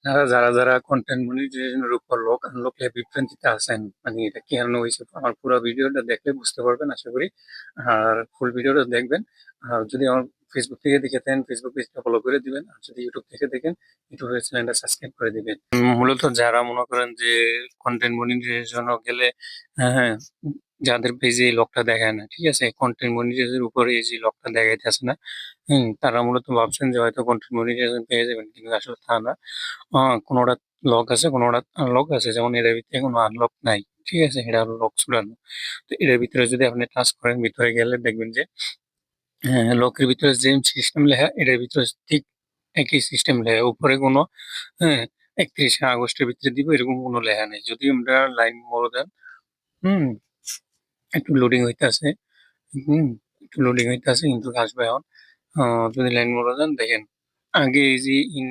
আপনারা যারা কন্টেন্ট মনিটাইজেশনের উপর লক আনলক এর বিভ্রান্তিতে আছেন, মানে এটা কেন হয়েছে, আমার পুরো ভিডিওটা দেখলে বুঝতে পারবেন আশা করি। আর ফুল ভিডিওটা দেখবেন। আর যদি আমার ফেসবুক থেকে দেখে থাকেন ফেসবুক পেজটা ফলো করে দিবেন, আর যদি ইউটিউব থেকে দেখেন ইউটিউবের চ্যানেলটা সাবস্ক্রাইব করে দিবেন। মূলত যারা মনে করেন যে কন্টেন্ট মনিটাইজেশন গেলে, হ্যাঁ হ্যাঁ, যাদের পেজে এই লকটা দেখায় না, ঠিক আছে, কন্টেন্ট মনিটাইজের উপরে এই যে লকটা দেখাইতেছে না, তারা মূলত ভাবছেন যে হয়তো কন্টেন্ট মনিটাইজেশন পেয়ে যাবেন, কিন্তু আসলে তা না। কোনোটা লক আছে, কোনোটা আনলক আছে, যেমন এটার ভিতরে কোনো আনলক নাই, ঠিক আছে, এটা হলো লক ছুড়ানো। তো এটার ভিতরে যদি আপনি টাচ করেন, ভিতরে গেলে দেখবেন যে হ্যাঁ, লকের ভিতরে সেম সিস্টেম লেখা, এটার ভিতরে ঠিক একই সিস্টেম লেখা, উপরে কোনো, হ্যাঁ, 31শে আগস্টের ভিতরে দিব এরকম কোনো লেখা নেই। যদি আমরা লাইন মোড় দেন, হুম, একটু লোডিং হইতে আছে, হুম, একটু লোডিং হইতে আছে, কিন্তু আসবে এখন। যদি লাইন মোড় দেন দেখেন, আগে এই যে ইন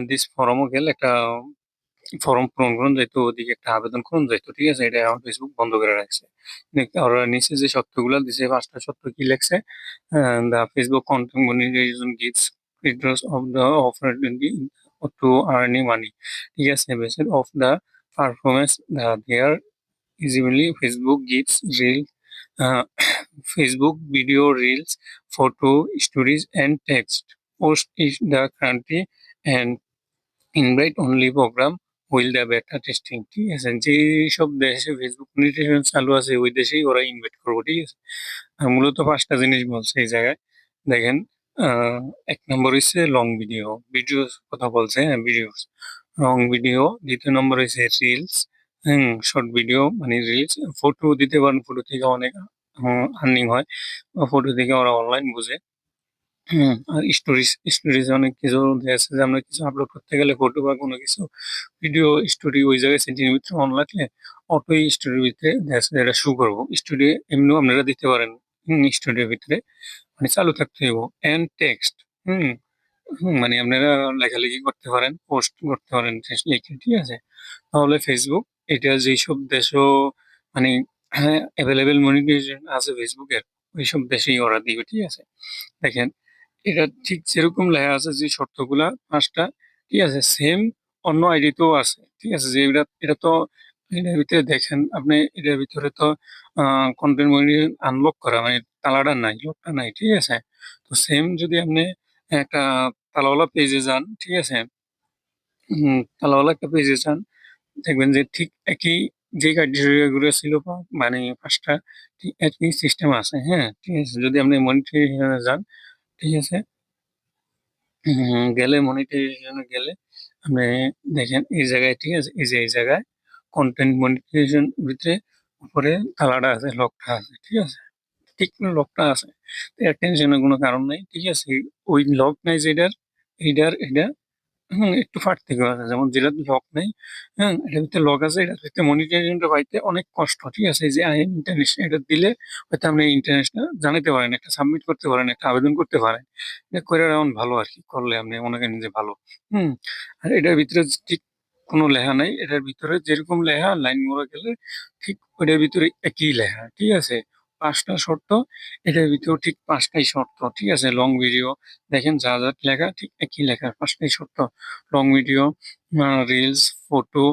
দিস ফরমও গেলে একটা ফর্ম পূরণ করুন যাইতো, ওদিকে একটা আবেদন করুন যাইতো, ঠিক আছে, এটা এখন ফেসবুক বন্ধ করে রাখছে। ওরা নিচে যে সত্যগুলো দিছে, 5টা সত্য কি লেখছে, the Facebook content monetisation gives features of the opportunity to earning money, ঠিক আছে, based of the performance there eligibly Facebook gives reel, Facebook video reels, photo stories and text post is the country and invite only programme while the beta testing, ঠিক আছে, যেসব দেশে Facebook monetization চালু আছে ওই দেশেই ওরা ইনভাইট করবো, ঠিক আছে। মূলত 5টা জিনিস বলছে এই জায়গায়, দেখেন। আহ, 1 নম্বর হচ্ছে লং ভিডিও, ভিডিওস কথা বলছে, হ্যাঁ, ভিডিওস, লং ভিডিও। 2য় নম্বর হচ্ছে রিলস, শর্ট ভিডিও মানে রিলস। ফটো দিতে পারেন, ফটো থেকে অনেক আর্নিং হয়, ফটো থেকে ওরা অনলাইন বুঝে। আর স্টোরিজ, অনেক কিছু আছে যে আমরা কিছু আপলোড করতে গেলে ফটো বা কোনো কিছু ভিডিও স্টোরি ওই জায়গায় সেটিংয়ের ভিতরে অন রাখলে অটোই স্টোরির ভিতরে দেখা যাচ্ছে যে এটা শো করবো। স্টোরি এমনিও আপনারা দিতে পারেন, স্টোরির ভিতরে মানে চালু থাকতে হইব। এন্ড টেক্সট, হুম মানে আপনারা লেখালেখি করতে পারেন, পোস্ট করতে পারেন just লিখে, ঠিক আছে। তাহলে ফেসবুক এটা যেসব দেশও মানে, হ্যাঁ, অ্যাভেলেবেল মনিটাইজেশন আছে ফেসবুকের, ওইসব দেশেই ওরা দিবে, ঠিক আছে। দেখেন, এটা ঠিক যেরকম লেখা আছে যে শর্তগুলা 5টা, ঠিক আছে, সেম অন্য আইডিতেও আছে, ঠিক আছে, যে এটা তো এটার ভিতরে দেখেন আপনি, এটার ভিতরে তো কন্টেন্ট মনিটরিং আনলক করা মানে তালাটা নাই, লকটা নাই, ঠিক আছে। তো সেম যদি আপনি একটা তালাওয়ালা পেজে যান, ঠিক আছে, তালাওয়ালা একটা পেজে যান, দেখবেন যে ঠিক একই যে ক্রাইটেরিয়া গুলো ছিল মানে 5টা, ঠিক একই সিস্টেম আছে, হ্যাঁ, ঠিক আছে। যদি আপনি মনিটরিং যান, ঠিক আছে, গেলে মনিটাইজেশনে গেলে আপনি দেখেন এই জায়গায়, ঠিক আছে, এই যে এই জায়গায় কন্টেন্ট মনিটাইজেশন ভিতরে উপরে তালাটা আছে, লকটা আছে, ঠিক আছে, ঠিক লকটা আছে। তো এর টেনশনের কোনো কারণ নাই, ঠিক আছে। ওই লক নাই যেটার, এইটার এটা একটু পার্থক্য আছে, যেমন যেটার লক নেই, এটার ভিতরে লক আছে, এটার ভিতরে মনিটাইজেশনটা পাইতে অনেক কষ্ট, ঠিক আছে। এই যে আই এম ইন্টারন্যাশনাল এটা দিলে হয়তো আপনি ইন্টারন্যাশনাল জানাতে পারেন, একটা সাবমিট করতে পারেন, একটা আবেদন করতে পারেন, এটা করে রাখুন ভালো আর কি, করলে আপনি মনে করেন যে ভালো। হুম আর এটার ভিতরে ঠিক কোনো লেখা নাই, এটার ভিতরে যেরকম লেখা লাইন মোড়া গেলে ঠিক ওইটার ভিতরে একই লেখা, ঠিক আছে। 5টা শর্ত, এটার ভিতরেও ঠিক 5টাই শর্ত, ঠিক আছে। লং ভিডিও দেখেন, যা যা লেখা ঠিক একই লেখা, 5টাই শর্ত, long video, reels, photo,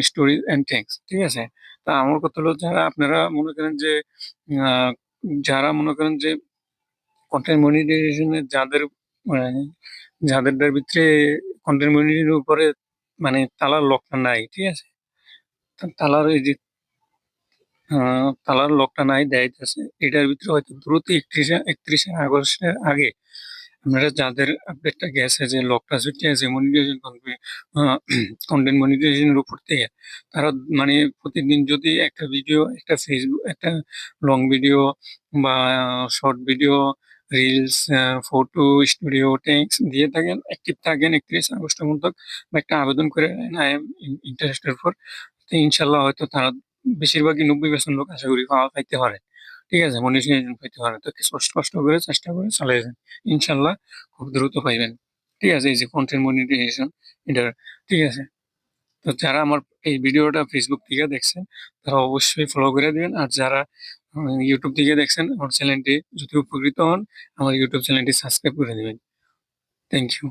story and text, ঠিক আছে। তা আমার কথা হলো, যারা আপনারা মনে করেন যে আহ, যারা মনে করেন যে কন্টেন্ট মনিটাইজেশনের মানে যাদের ভিতরে কন্টেন্ট মনিটাইজেশনের উপরে মানে তালার লকটা নাই, ঠিক আছে, তালার এই যে তালার লকটা নাই দেখাইতেছে, এটার ভিতরে হয়তো দ্রুত 31শে আগস্টের আগে আপনারা যাদের আপডেটটা গেছে যে লকটা ছুটে আছে মনিটাইজেশন কন্টেন্ট মনিটাইজেশনের উপর থেকে, তারা মানে প্রতিদিন যদি একটা ভিডিও, একটা ফেসবুক, একটা লং ভিডিও বা short video, reels, photo, studio, text দিয়ে থাকেন, অ্যাক্টিভ থাকেন 31 আগস্টের মধ্যে, বা একটা আবেদন করে নেন আই এম ইন্টারেস্টেড ফর, তো ইনশাল্লাহ হয়তো তারা বেশিরভাগই 90% লোক আশা করি পাইতে পারে, ঠিক আছে, মনিটাইজেশন পাইতে পারে। তো কিছু কষ্ট কষ্ট করে চেষ্টা করে চালিয়ে যান, ইনশাল্লাহ খুব দ্রুত পাইবেন, ঠিক আছে। এই যে কন্টেন্ট মনিটাইজেশন এটা, ঠিক আছে। তো যারা আমার এই ভিডিওটা ফেসবুক থেকে দেখছেন তারা অবশ্যই ফলো করে দিবেন, আর যারা ইউটিউব থেকে দেখছেন আমার চ্যানেলটি যদি উপকৃত হন, আমার ইউটিউব চ্যানেলটি সাবস্ক্রাইব করে দিবেন। Thank you.